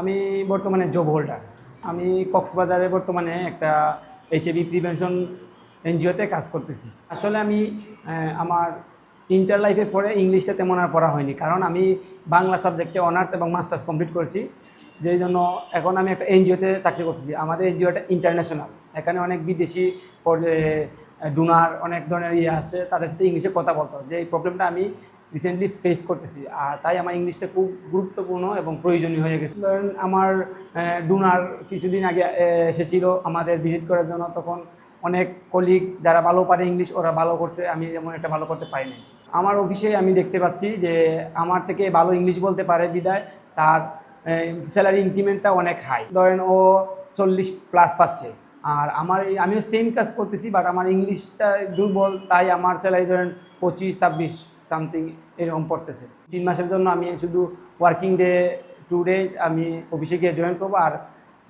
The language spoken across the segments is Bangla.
আমি বর্তমানে জব হোল্ডার। আমি কক্সবাজারে বর্তমানে একটা এইচআইভি প্রিভেনশন এনজিওতে কাজ করতেছি। আসলে আমি আমার ইন্টার লাইফের পরে ইংলিশটা তেমন আর পড়া হয়নি, কারণ আমি বাংলা সাবজেক্টে অনার্স এবং মাস্টার্স কমপ্লিট করেছি। যেই জন্য এখন আমি একটা এনজিওতে চাকরি করতেছি। আমাদের এনজিওটা ইন্টারন্যাশনাল, এখানে অনেক বিদেশি ডোনার অনেক ধরনের আছে, তাদের সাথে ইংলিশে কথা বলতে হয়। যে এই প্রবলেমটা আমি রিসেন্টলি ফেস করতেছি, আর তাই আমার ইংলিশটা খুব গুরুত্বপূর্ণ এবং প্রয়োজনীয় হয়ে গেছে। ধরেন আমার ডোনার কিছুদিন আগে এসেছিল আমাদের ভিজিট করার জন্য, তখন অনেক কলিগ যারা ভালো পারে ইংলিশ, ওরা ভালো করছে, আমি যেমন একটা ভালো করতে পারিনি। আমার অফিসে আমি দেখতে পাচ্ছি যে আমার থেকে ভালো ইংলিশ বলতে পারে বিদায় তার স্যালারি ইনক্রিমেন্টটা অনেক হাই। ধরেন ও 40+ পাচ্ছে, আর আমিও সেম কাজ করতেছি, বাট আমার ইংলিশটা দুর্বল, তাই আমার স্যালারি ধরেন 25-26 সামথিং এরকম পড়তেছে। 3 মাসের জন্য আমি শুধু ওয়ার্কিং ডে 2 ডেজ আমি অফিসে গিয়ে জয়েন করবো, আর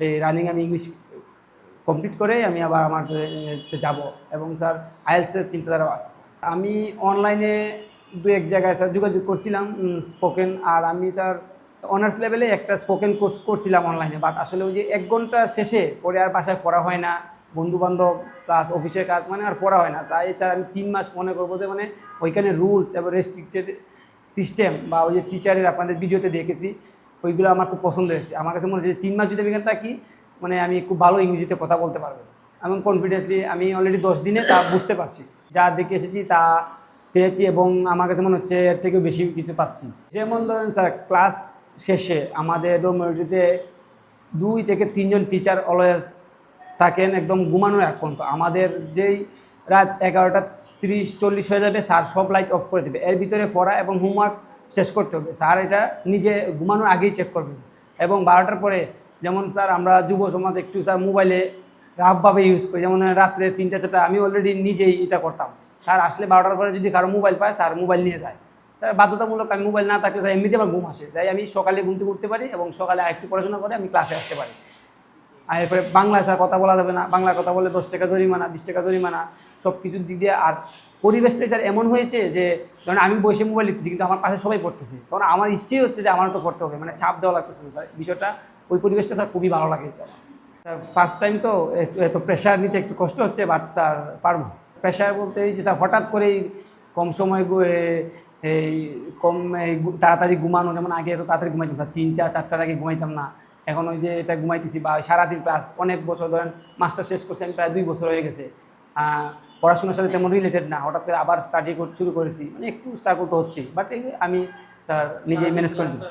এই রানিং আমি ইংলিশ কমপ্লিট করেই আমি আবার আমার যাব। এবং স্যার আইএলটিএস চিন্তাধারাও আছে। আমি অনলাইনে 2-1 জায়গায় স্যার যোগাযোগ করছিলাম স্পোকেন, আর আমি স্যার অনার্স লেভেলে একটা স্পোকেন কোর্স করছিলাম অনলাইনে, বাট আসলে ওই যে 1 ঘন্টা শেষে পরে আর বাসায় পড়া হয় না, বন্ধুবান্ধব প্লাস অফিসের কাজ, মানে আর পড়া হয় না। তাই স্যার আমি 3 মাস মনে করবো যে মানে ওইখানে রুলস এবং রেস্ট্রিক্টেড সিস্টেম বা ওই যে টিচারের আপনাদের ভিডিওতে দেখেছি, ওইগুলো আমার খুব পছন্দ হয়েছে। আমার কাছে মনে হচ্ছে যে 3 মাস যদি আমি এখানে থাকি, মানে আমি খুব ভালো ইংরেজিতে কথা বলতে পারবো এবং কনফিডেন্সলি আমি অলরেডি 10 দিনে তা বুঝতে পারছি। যা দেখে এসেছি তা পেয়েছি, এবং আমার কাছে মনে হচ্ছে এর থেকেও বেশি কিছু পাচ্ছি। যেমন ধরেন স্যার, ক্লাস শেষে আমাদের ডোমিউনিটিতে 2 থেকে 3 জন টিচার অলওয়েজ থাকেন একদম ঘুমানোর এক পর্যন্ত। আমাদের যেই রাত 11:30-40 হয়ে যাবে, স্যার সব লাইট অফ করে দেবে। এর ভিতরে পড়া এবং হোমওয়ার্ক শেষ করতে হবে। স্যার এটা নিজে ঘুমানোর আগেই চেক করবেন। এবং 12টার পরে, যেমন স্যার আমরা যুব সমাজ একটু স্যার মোবাইলে রাফভাবে ইউজ করি, যেমন রাত্রে 3টা-4টা আমি অলরেডি নিজেই এটা করতাম। স্যার আসলে 12টার পরে যদি কারো মোবাইল পায়, স্যার মোবাইল নিয়ে যায়। স্যার বাধ্যতামূলক আমি মোবাইল না থাকলে স্যার এমনিতে আমার ঘুম আসে, তাই আমি সকালে ঘুম থেকে উঠতে পারি এবং সকালে আরেকটু পড়াশোনা করে আমি ক্লাসে আসতে পারি। আর এরপরে বাংলায় স্যার কথা বলা যাবে না, বাংলায় কথা বললে 10 টাকা জরিমানা, 20 টাকা জরিমানা, সব কিছুর দিক দিয়ে। আর পরিবেশটাই স্যার এমন হয়েছে যে ধরেন আমি বসে মোবাইল লিখতেছি, কিন্তু আমার পাশে সবাই পড়তেছে, তখন আমার ইচ্ছেই হচ্ছে যে আমারও তো পড়তে হবে, মানে চাপ দেওয়া লাগতেছে না স্যার। বিষয়টা ওই পরিবেশটা স্যার খুবই ভালো লাগেছে আমার। স্যার ফার্স্ট টাইম তো এত প্রেশার নিতে একটু কষ্ট হচ্ছে, বাট স্যার পারবো। প্রেশার বলতে এই যে স্যার হঠাৎ করেই কম সময় তাড়াতাড়ি ঘুমানো, যেমন আগে এত তাড়াতাড়ি ঘুমাইতাম স্যার, 3টা-4টার আগে ঘুমাইতাম না। এখন ওই যে এটা ঘুমাইতেছি, বা সারাদিন ক্লাস, অনেক বছর ধরেন মাস্টার শেষ করছি আমি, প্রায় 2 বছর হয়ে গেছে। পড়াশোনার সাথে তেমন রিলেটেড না, হঠাৎ করে আবার স্টাডি শুরু করেছি, মানে একটু স্ট্রাগল তো হচ্ছেই, বাট আমি স্যার নিজেই ম্যানেজ করে দিই।